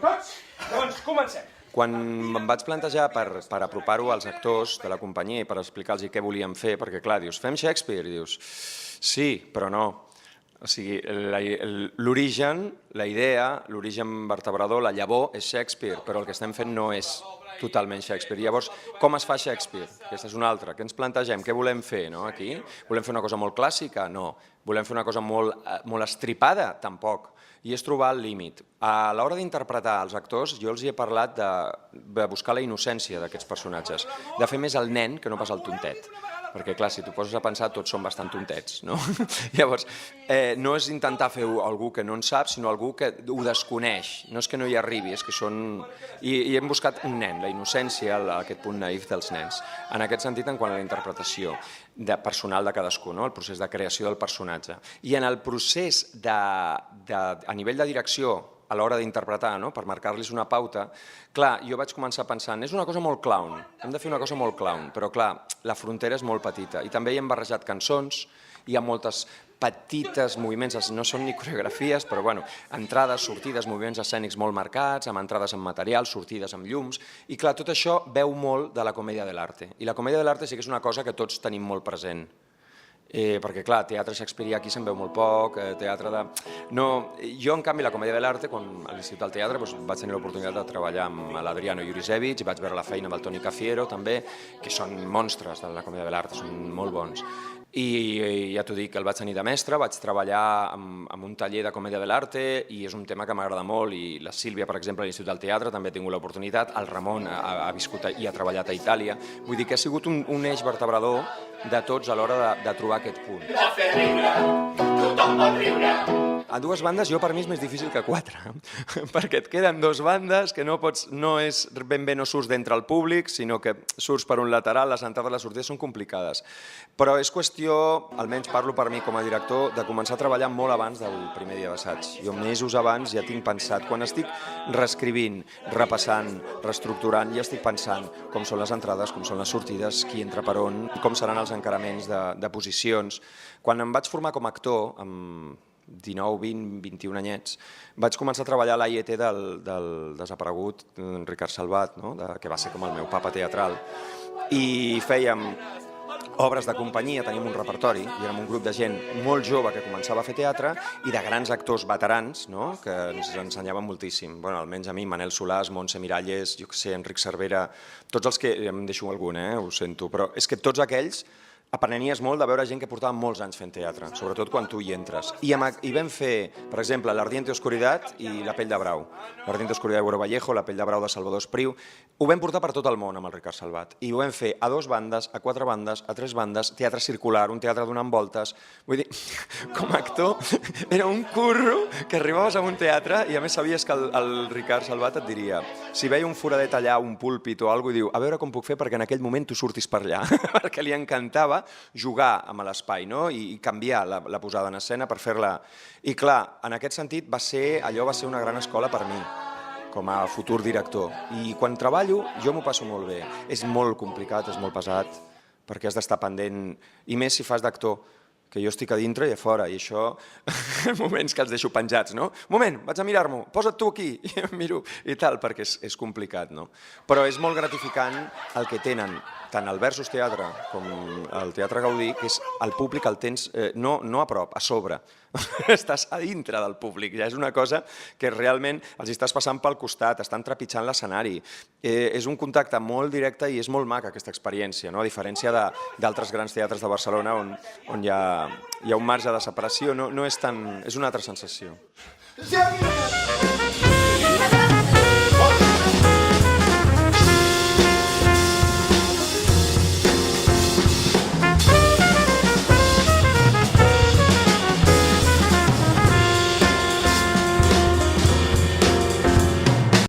tots? Doncs comencem. Quan em vaig plantejar per apropar-ho als actors de la companyia i per explicar-los què volíem fer, perquè clar, dius, fem Shakespeare? I dius, sí, però no. O sigui, l'origen, la idea, l'origen vertebrador, la llavor és Shakespeare, però el que estem fent no és totalment Shakespeare. Llavors, com es fa Shakespeare? Aquesta és una altra. Què ens plantegem? Què volem fer aquí? Volem fer una cosa molt clàssica? No. Volem fer una cosa molt estripada? Tampoc. I és trobar el límit. A l'hora d'interpretar els actors, jo els hi he parlat de buscar la innocència d'aquests personatges, de fer més el nen que no pas el tontet. Perquè, clar, si t'ho poses a pensar, tots són bastant tontets, no? Llavors, no és intentar fer algú que no en sap, sinó algú que ho desconeix. No és que no hi arribi, és que són... I hem buscat un nen, la innocència, aquest punt naïf dels nens. En aquest sentit, en quant a la interpretació personal de cadascú, el procés de creació del personatge. I en el procés a nivell de direcció, a l'hora d'interpretar, per marcar-los una pauta, clar, jo vaig començar pensant, és una cosa molt clown, hem de fer una cosa molt clown, però clar, la frontera és molt petita. I també hi hem barrejat cançons, hi ha moltes petites moviments, no són ni coreografies, però bueno, entrades, sortides, moviments escènics molt marcats, amb entrades amb material, sortides amb llums, i clar, tot això veu molt de la comèdia de l'arte. I la comèdia de l'arte sí que és una cosa que tots tenim molt present. Perquè, clar, teatre shakespearià aquí se'n veu molt poc, teatre de... Jo, en canvi, la comèdia de l'arte, quan a l'Institut del Teatre vaig tenir l'oportunitat de treballar amb l'Adriano Jurisiewicz i vaig veure la feina amb el Toni Cafiero, també, que són monstres de la comèdia de l'arte, són molt bons. I ja t'ho dic, el vaig tenir de mestre, vaig treballar en un taller de comèdia de l'arte i és un tema que m'agrada molt i la Sílvia, per exemple, a l'Institut del Teatre també ha tingut l'oportunitat, el Ramon ha viscut i ha treballat a Itàlia, vull dir que ha sigut un eix vertebrador de tots a l'hora de trobar aquest punt. De fer riure, tothom pot riure. A dues bandes jo per mi és més difícil que quatre, perquè et queden dues bandes que no és ben bé no surts d'entre el públic, sinó que surts per un lateral, les entrades i les sortides són complicades. Però és qüestió, almenys parlo per mi com a director, de començar a treballar molt abans del primer dia d'assaig. Jo mesos abans ja tinc pensat, quan estic reescrivint, repassant, reestructurant, ja estic pensant com són les entrades, com són les sortides, qui entra per on, com seran els encaraments de posicions. Quan em vaig formar com a actor, amb 19, 20, 21 anyets, vaig començar a treballar a l'AIT del desaparegut Ricard Salvat, que va ser com el meu papa teatral, i fèiem obres de companyia, teníem un repertori, i érem un grup de gent molt jove que començava a fer teatre i de grans actors veterans que ens ensenyaven moltíssim. Almenys a mi, Manel Solàs, Montse Miralles, jo què sé, Enric Cervera, tots els que... Em deixo algun, ho sento, però és que tots aquells aprenies molt de veure gent que portava molts anys fent teatre, sobretot quan tu hi entres. I vam fer, per exemple, l'Ardiente Oscuridad i La pell de brau. L'Ardiente Oscuridad de Güero Vallejo, La pell de brau de Salvador Espriu. Ho vam portar per tot el món amb el Ricard Salvat. I ho vam fer a 2 bandes, a 4 bandes, a 3 bandes, teatre circular, un teatre donant voltes. Vull dir, com a actor, era un curro que arribaves a un teatre i a més sabies que el Ricard Salvat et diria, si veia un foradet allà, un púlpit o alguna cosa, i diu, a veure com puc fer perquè en aquell moment tu surtis per allà, perquè li encantava jugar amb l'espai i canviar la posada en escena per fer-la... I clar, en aquest sentit allò va ser una gran escola per mi, com a futur director. I quan treballo jo m'ho passo molt bé. És molt complicat, és molt pesat, perquè has d'estar pendent, i més si fas d'actor, que jo estic a dintre i a fora, i això, moments que els deixo penjats, no? Moment, vaig a mirar-m'ho, posa't tu aquí, i em miro, i tal, perquè és complicat, no? Però és molt gratificant el que tenen, tant el Versus Teatre com el Teatre Gaudí, que és el públic el tens no a prop, a sobre. Estàs a dintre del públic, ja és una cosa que realment els estàs passant pel costat, estan trepitjant l'escenari. És un contacte molt directe i és molt maca aquesta experiència, a diferència d'altres grans teatres de Barcelona on hi ha un marge de separació, no és tan... és una altra sensació.